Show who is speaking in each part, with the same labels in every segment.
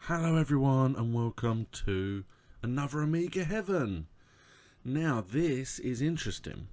Speaker 1: Hello everyone and welcome to another Amiga Heaven. Now this is interesting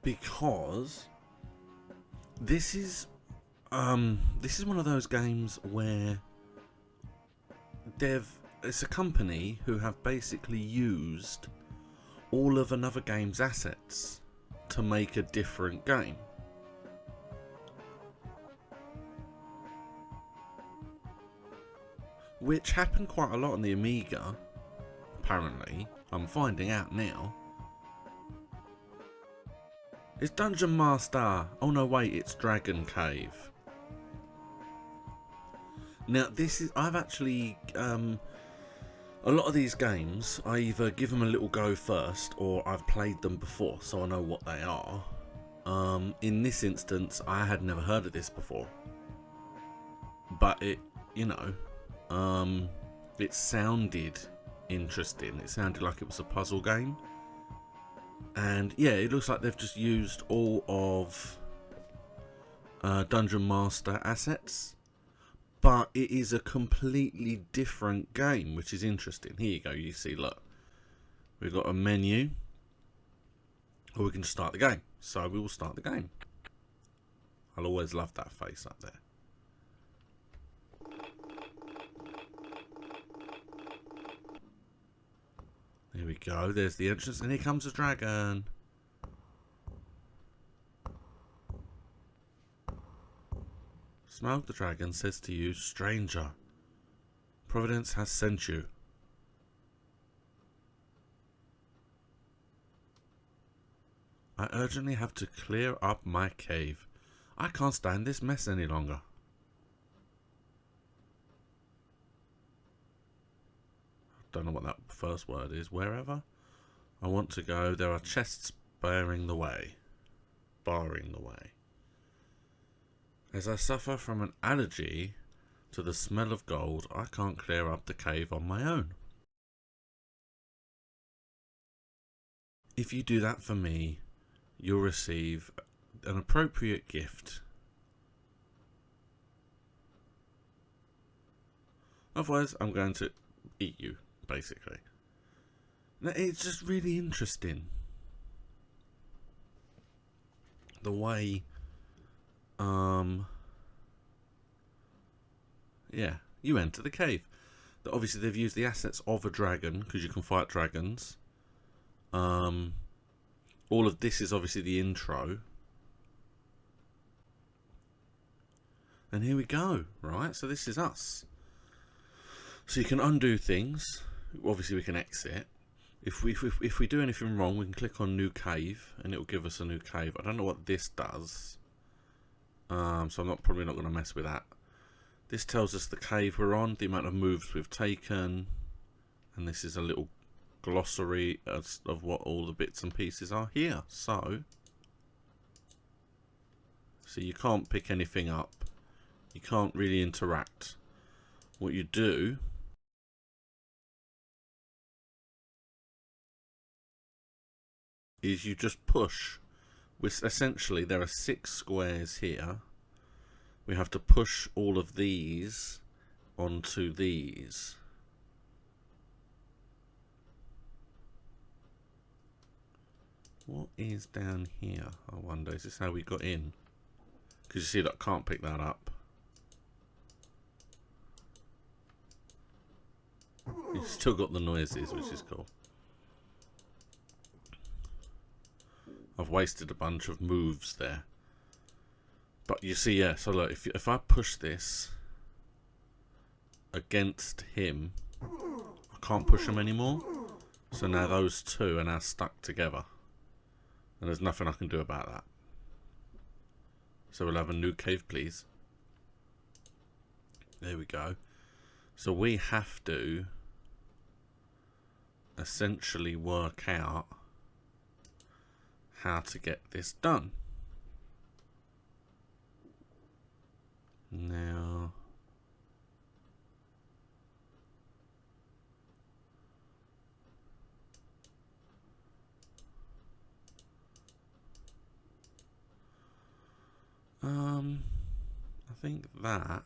Speaker 1: because this is one of those games where it's a company who have basically used all of another game's assets to make a different game. Which happened quite a lot on the Amiga, apparently. I'm finding out now. It's Dungeon Master. Oh no, wait, it's Dragon Cave. Now, I've actually, a lot of these games, I either give them a little go first, or I've played them before, so I know what they are. In this instance, I had never heard of this before. But it sounded interesting. It sounded like it was a puzzle game. And yeah, it looks like they've just used all of Dungeon Master assets. But it is a completely different game, which is interesting. Here you go, you see, look. We've got a menu. Or we can start the game. So we will start the game. I'll always love that face up there. Here we go, there's the entrance, and here comes the dragon. Smaug the dragon says to you, stranger, Providence has sent you. I urgently have to clear up my cave. I can't stand this mess any longer. Don't know what that first word is. Wherever I want to go, there are chests barring the way. As I suffer from an allergy to the smell of gold, I can't clear up the cave on my own. If you do that for me, you'll receive an appropriate gift. Otherwise, I'm going to eat you, basically. Now, it's just really interesting. The way, yeah, you enter the cave. Obviously, they've used the assets of a dragon, because you can fight dragons. All of this is obviously the intro. And here we go, right? So this is us. So you can undo things. Obviously, we can exit. If we do anything wrong, we can click on new cave, and it will give us a new cave. I don't know what this does, so I'm probably not going to mess with that. This tells us the cave we're on, the amount of moves we've taken, and this is a little glossary of what all the bits and pieces are here. So you can't pick anything up. You can't really interact. What you do is you just push. Essentially, there are 6 squares here. We have to push all of these onto these. What is down here? I wonder, is this how we got in? Because you see that I can't pick that up. You've still got the noises, which is cool. I've wasted a bunch of moves there. But you see, yeah, so look, if I push this against him, I can't push him anymore. So now those two are now stuck together. And there's nothing I can do about that. So we'll have a new cave, please. There we go. So we have to essentially work out how to get this done. Now, I think that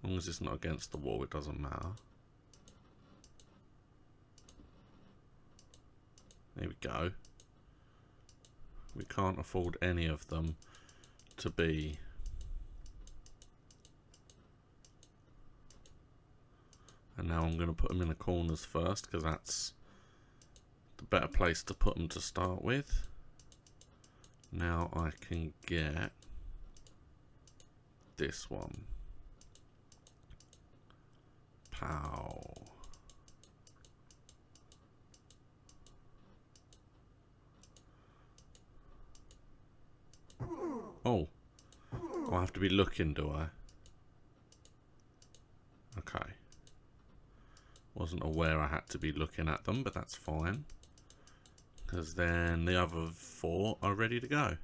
Speaker 1: As long as it's not against the wall, it doesn't matter. There we go. We can't afford any of them to be and now I'm going to put them in the corners first because that's the better place to put them to start with. Now I can get this one. Pow. Oh, I have to be looking, do I? Okay. Wasn't aware I had to be looking at them, but that's fine. Because then the other 4 are ready to go.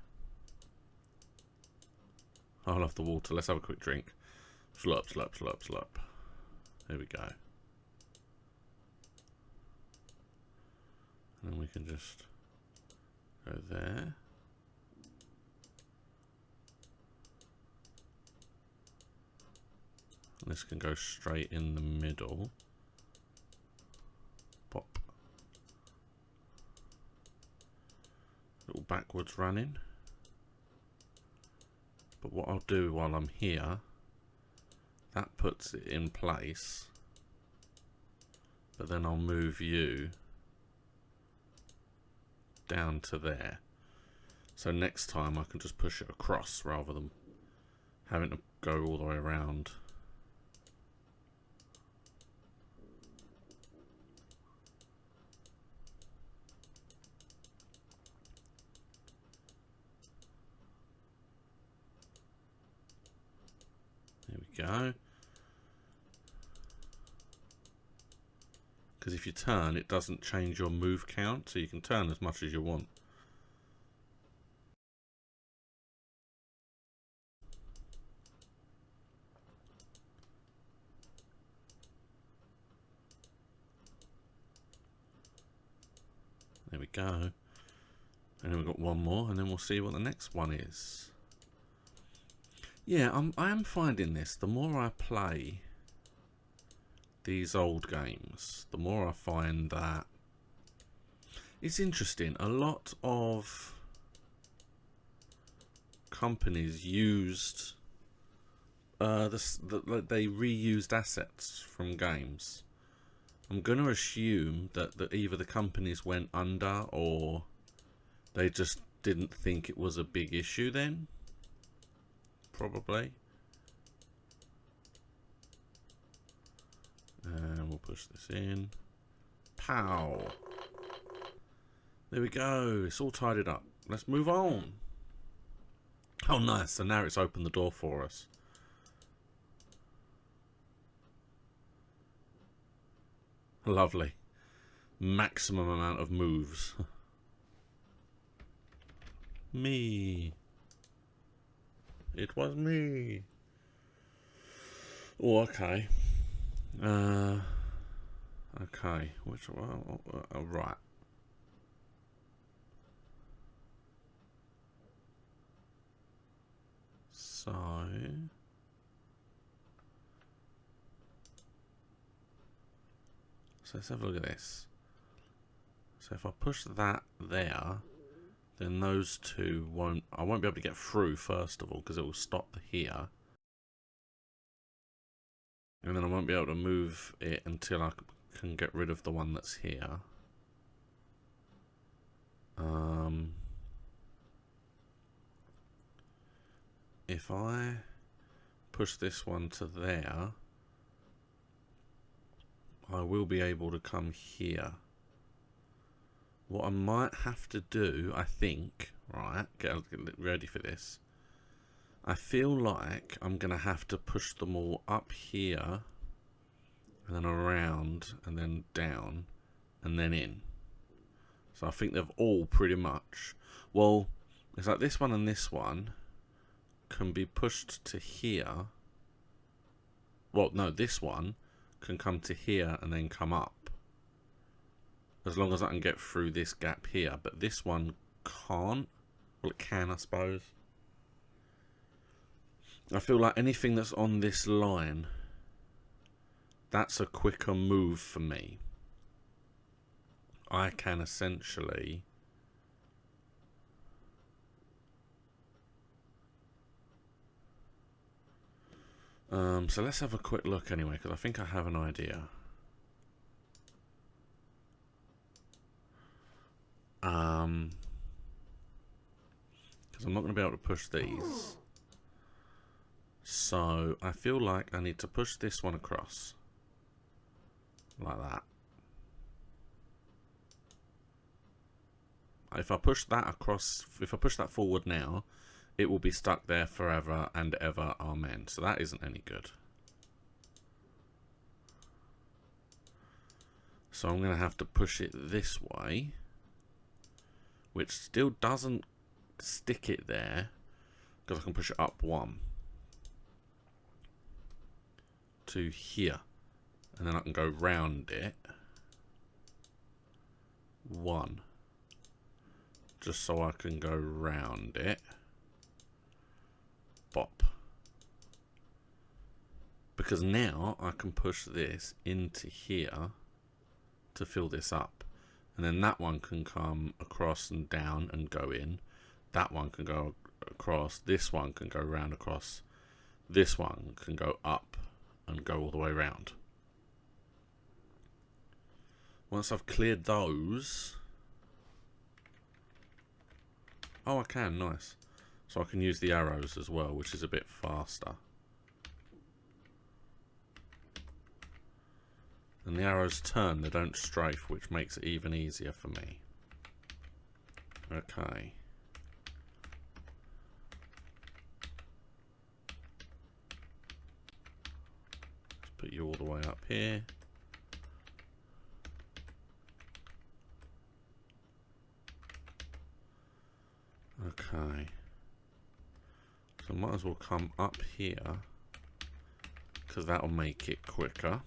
Speaker 1: I love the water. Let's have a quick drink. Slurp, slurp, slurp, slurp. There we go. And then we can just go there. And this can go straight in the middle. Pop. Little backwards running. But what I'll do while I'm here, that puts it in place. But then I'll move you down to there. So next time I can just push it across rather than having to go all the way around. There we go. Because if you turn, it doesn't change your move count, so you can turn as much as you want. There we go. And then we've got one more, and then we'll see what the next one is. Yeah, I am finding this. The more I play these old games, the more I find that it's interesting. A lot of companies used they reused assets from games. I'm going to assume that either the companies went under or they just didn't think it was a big issue then. Probably. And we'll push this in. Pow! There we go. It's all tidied up. Let's move on. Oh, nice. So now it's opened the door for us. Lovely. Maximum amount of moves. Me. It was me. Oh, okay. Okay. Which one? Oh, right. So let's have a look at this. So if I push that there, then those two won't. I won't be able to get through first of all because it will stop here, and then I won't be able to move it until I can get rid of the one that's here. If I push this one to there, I will be able to come here. What I might have to do, I think, right, get ready for this. I feel like I'm going to have to push them all up here, and then around, and then down, and then in. So I think they've all pretty much, well, it's like this one and this one can be pushed to here. Well, no, this one can come to here and then come up. As long as I can get through this gap here. But this one can't. Well, it can, I suppose. I feel like anything that's on this line that's a quicker move for me. I can essentially so let's have a quick look anyway, because I think I have an idea. Because I'm not going to be able to push these. So I feel like I need to push this one across. Like that. If I push that across, if I push that forward now, it will be stuck there forever and ever, amen. So that isn't any good. So I'm going to have to push it this way, which still doesn't stick it there, because I can push it up one to here, and then I can go round it one, just so I can go round it. Bop. Because now I can push this into here to fill this up, and then that one can come across and down and go in. That one can go across. This one can go round across. This one can go up and go all the way round. Once I've cleared those, oh, I can, nice. So I can use the arrows as well, which is a bit faster. And the arrows turn, they don't strafe, which makes it even easier for me. Okay. Let's put you all the way up here. Okay. So I might as well come up here, because that'll make it quicker.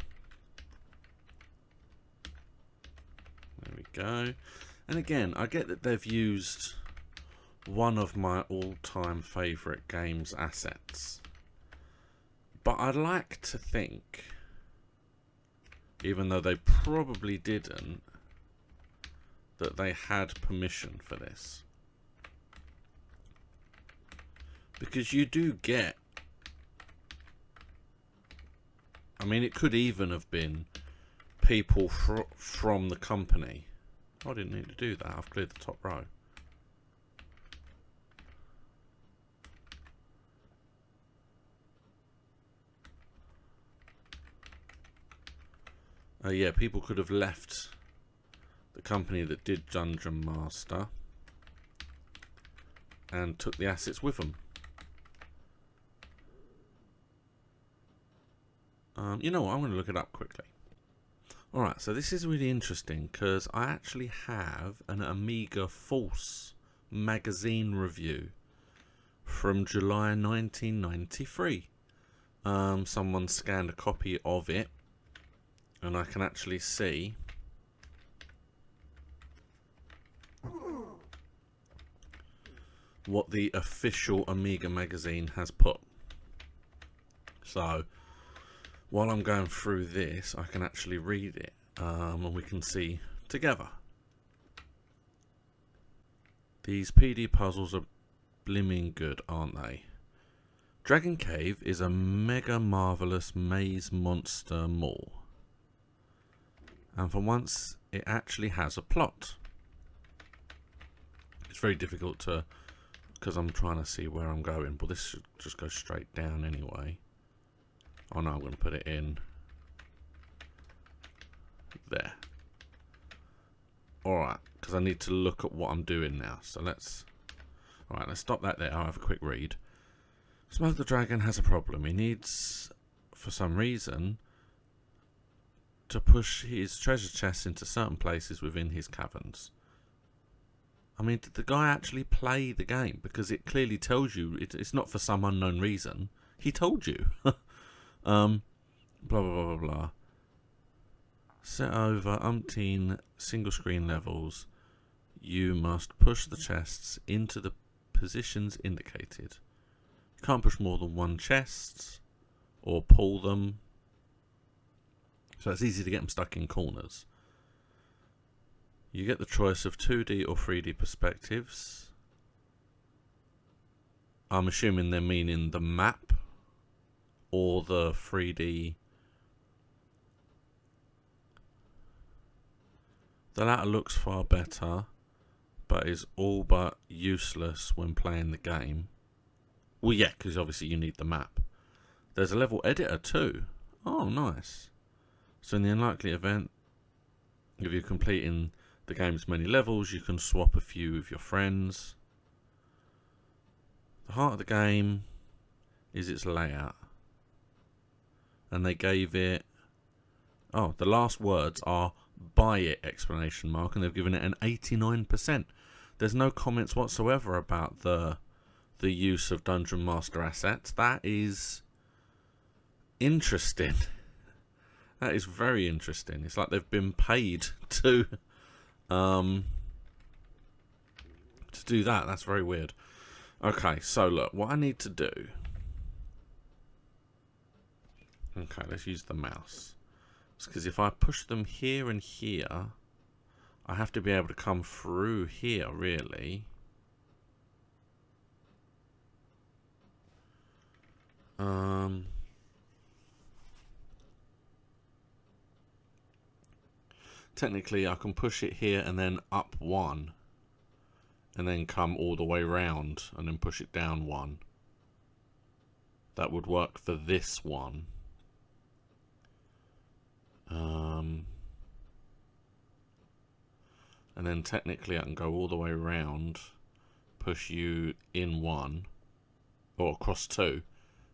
Speaker 1: There we go. And again, I get that they've used one of my all-time favourite games assets. But I'd like to think, even though they probably didn't, that they had permission for this. Because you do get, I mean, it could even have been people from the company. Oh, I didn't need to do that. I've cleared the top row. Yeah, people could have left the company that did Dungeon Master and took the assets with them. You know what? I'm going to look it up quickly. Alright, so this is really interesting because I actually have an Amiga False magazine review from July 1993. Someone scanned a copy of it, and I can actually see what the official Amiga magazine has put. So while I'm going through this, I can actually read it, and we can see together. These PD puzzles are blimming good, aren't they? Dragon Cave is a mega marvellous maze monster mall. And for once, it actually has a plot. It's very difficult to, because I'm trying to see where I'm going, but this should just go straight down anyway. Oh no, I'm going to put it in there. Alright, because I need to look at what I'm doing now. So let's stop that there. I'll have a quick read. Smoke the Dragon has a problem. He needs, for some reason, to push his treasure chests into certain places within his caverns. I mean, did the guy actually play the game? Because it clearly tells you it's not for some unknown reason. He told you. Blah, blah, blah, blah, blah. Set over umpteen single screen levels. You must push the chests into the positions indicated. You can't push more than one chest or pull them. So it's easy to get them stuck in corners. You get the choice of 2D or 3D perspectives. I'm assuming they're meaning the map or the 3D. The latter looks far better, but is all but useless when playing the game. Well, yeah, because obviously you need the map. There's a level editor too. Oh, nice. So in the unlikely event of you completing the game's many levels, you can swap a few with your friends. The heart of the game is its layout. And they gave it... Oh, the last words are buy it, exclamation mark, and they've given it an 89%. There's no comments whatsoever about the use of Dungeon Master assets. That is interesting. That is very interesting. It's like they've been paid to do that. That's very weird. Okay, so look, what I need to do... Okay, let's use the mouse. Because if I push them here and here, I have to be able to come through here, really. Technically, I can push it here and then up one. And then come all the way round and then push it down one. That would work for this one. And then technically I can go all the way around, push you in one, or across two,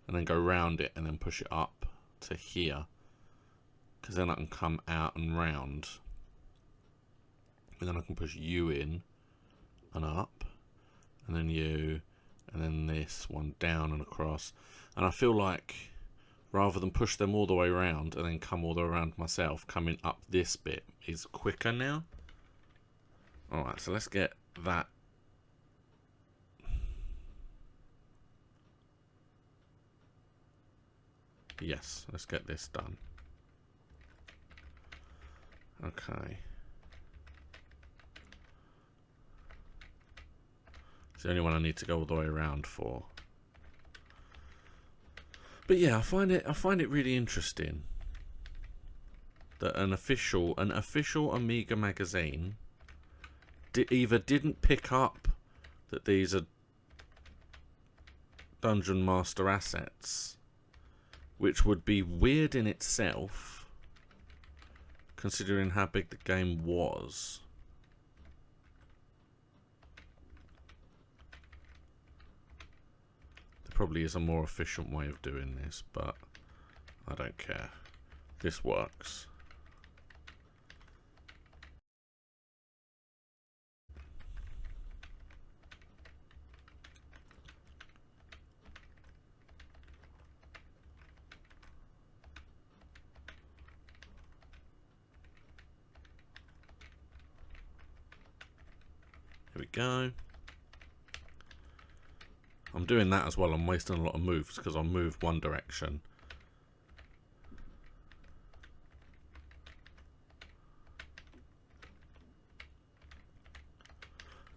Speaker 1: and then go round it and then push it up to here. Because then I can come out and round. And then I can push you in and up, and then you, and then this one down and across. And I feel like rather than push them all the way around and then come all the way around myself, coming up this bit is quicker now. Alright, so let's get that. Yes, let's get this done. Okay. It's the only one I need to go all the way around for. But yeah, I find it really interesting that an official Amiga magazine either didn't pick up that these are Dungeon Master assets, which would be weird in itself, considering how big the game was. There probably is a more efficient way of doing this, but I don't care. This works. Here we go. I'm doing that as well. I'm wasting a lot of moves because I'll move one direction.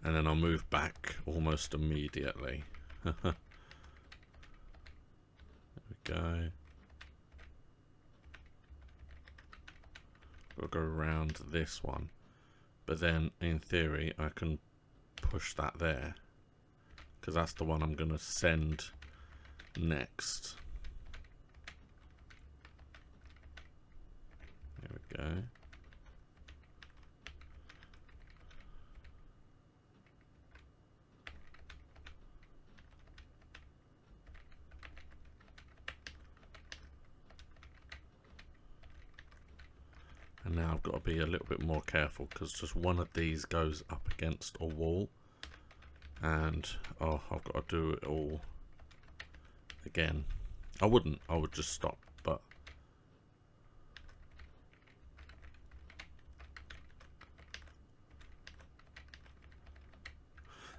Speaker 1: And then I'll move back almost immediately. There we go. We'll go around this one. But then, in theory, I can push that there. Because that's the one I'm going to send next. There we go. And now I've got to be a little bit more careful because just one of these goes up against a wall. And, oh, I've got to do it all again. I would just stop, but...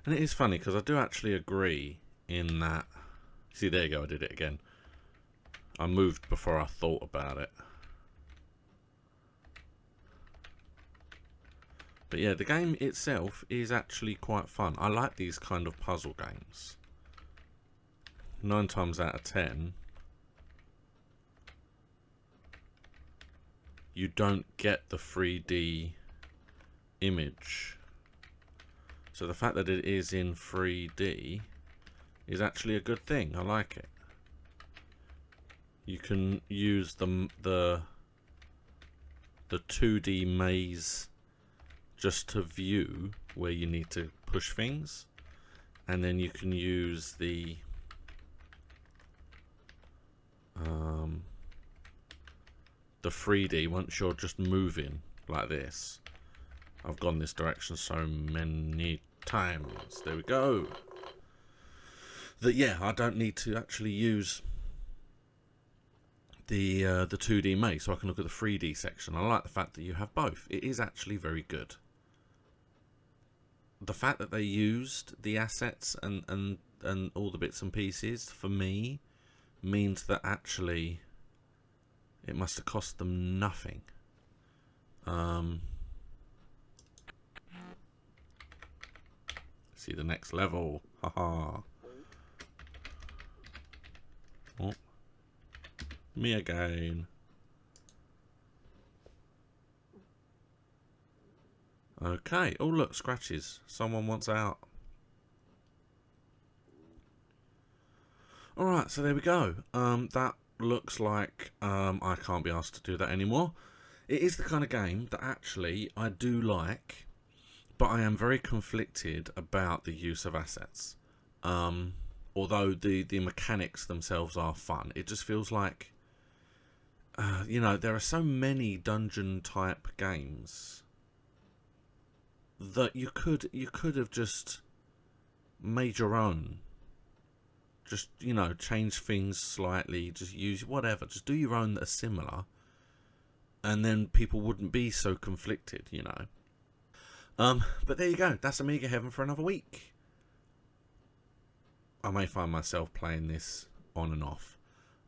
Speaker 1: And it is funny because I do actually agree in that... See, there you go, I did it again. I moved before I thought about it. But yeah, the game itself is actually quite fun. I like these kind of puzzle games. 9 times out of 10, you don't get the 3D image. So the fact that it is in 3D is actually a good thing. I like it. You can use the 2D maze just to view where you need to push things, and then you can use the 3D once you're just moving like this. I've gone this direction so many times. There we go. That, yeah, I don't need to actually use the 2D maze, so I can look at the 3D section. I like the fact that you have both. It is actually very good. The fact that they used the assets and all the bits and pieces, for me, means that actually it must have cost them nothing. See the next level. Haha. Oh. Me again. Okay. Oh, look, scratches. Someone wants out. Alright, so there we go. That looks like I can't be asked to do that anymore. It is the kind of game that actually I do like, but I am very conflicted about the use of assets. Although the mechanics themselves are fun, it just feels like, you know, there are so many dungeon type games that you could have just made your own. Just, you know, change things slightly, just use whatever, just do your own that are similar, and then people wouldn't be so conflicted, you know. But there you go, that's Amiga Heaven for another week. I may find myself playing this on and off.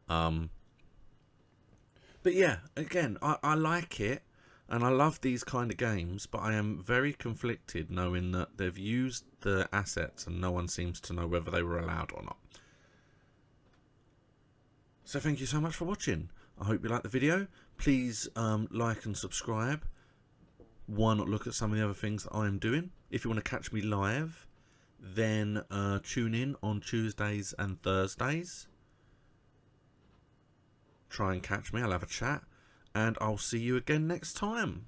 Speaker 1: But yeah, again, I like it, and I love these kind of games, but I am very conflicted knowing that they've used the assets and no one seems to know whether they were allowed or not. So thank you so much for watching. I hope you liked the video. Please like and subscribe. Why not look at some of the other things that I am doing? If you want to catch me live, then tune in on Tuesdays and Thursdays. Try and catch me. I'll have a chat. And I'll see you again next time.